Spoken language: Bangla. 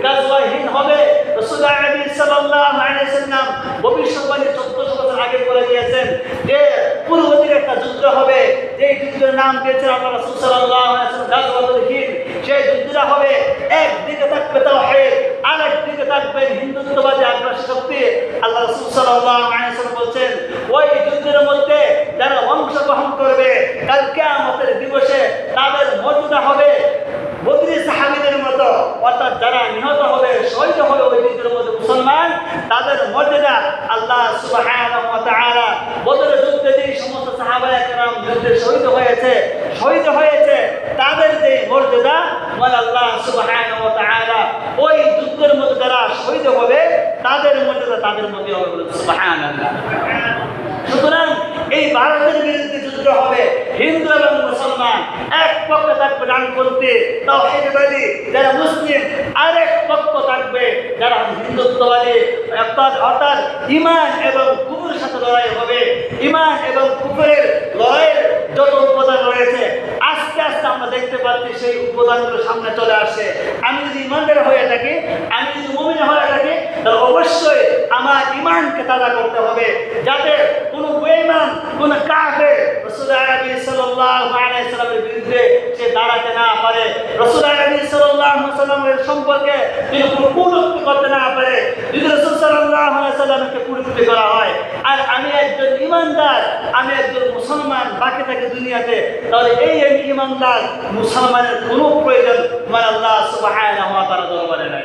গাজওয়াহীন হবে। রাসূলুল্লাহ সাল্লাল্লাহু আলাইহি ওয়াসাল্লাম ভবিষ্যৎবাণী 1400 বছর আগে করে দিয়েছেন যে পূর্ব দিকে একটা যুদ্ধ হবে, যে যুদ্ধের নাম দিয়েছেন আল্লাহ রাসূল সাল্লাল্লাহু আলাইহি ওয়াসাল্লাম গাজওয়াতুল হিন্দ। সেই যুদ্ধটা হবে, একদিকে থাকবে তাওহীদ, আরেকদিকে থাকবে হিন্দুত্ববাদী আগ্রাসী শক্তি। আল্লাহ রাসূল সাল্লাল্লাহু আলাইহি ওয়াসাল্লাম বলেন ওই যুদ্ধের মধ্যে যারা অংশগ্রহণ করবে কাল কিয়ামতের দিবসে তাদের মর্যাদা হবে বদরি সাহাবীদের মতো, অর্থাৎ যারা নিহত হবে, শহীদ হবে ওই যুদ্ধের মধ্যে মুসলমান, তাদের মর্যাদা আল্লাহ সুবহানাহু ওয়া তাআলা বদরের যুদ্ধে যে সমস্ত সাহাবায়ে কেরাম যুদ্ধে শহীদ হয়েছে তাদের যে মর্যাদা মানে আল্লাহ সুবহানাহু ওয়া তাআলা ওই যুদ্ধের মধ্যে যারা শহীদ হবে তাদের মর্যাদা তাদের মধ্যে হবে। সুবহানাল্লাহ। সুতরাং এই ভারতের বিরুদ্ধে যুদ্ধ হবে, হিন্দু এবং মুসলমান এক পক্ষে থাকবে ডানপন্থী তাওহীদবাদী যারা মুসলিম, আরেক পক্ষ থাকবে যারা হিন্দুত্ববাদী। অর্থাৎ ঈমান এবং কুফরের সাথে লড়াই হবে। ঈমান এবং কুফরের লড়াইয়ের যত উপাদান রয়েছে আস্তে আস্তে আমরা দেখতে পাচ্ছি সেই উপাদানগুলো সামনে চলে আসে। আমি যদি ইমানদার হয়ে থাকি, আমি যদি মুমিন হয়ে থাকি, তাহলে অবশ্যই আমার ঈমানকে তাজা করতে হবে, যাতে কোনো বেঈমান, কোনো কাফের রাসূলুল্লাহ সাল্লাল্লাহু আলাইহি ওয়াসাল্লামের বিরুদ্ধে সে দাঁড়াতে না পারে, রাসূলুল্লাহ সাল্লাল্লাহু আলাইহি ওয়াসাল্লামের সম্পর্কে তিনি কোনো কটূক্তি করতে না পারে। যদি রাসূল সাল্লাল্লাহু আলাইহি ওয়াসাল্লামকে কটূক্তি করা হয় আর আমি একজন ঈমানদার, আমি একজন মুসলমান বাকি থাকে দুনিয়াতে, তাহলে এই ঈমানদার মুসলমানের কোনো প্রয়োজন মানে আল্লাহ সুবহানাহু ওয়া তাআলা দরবারে নাই।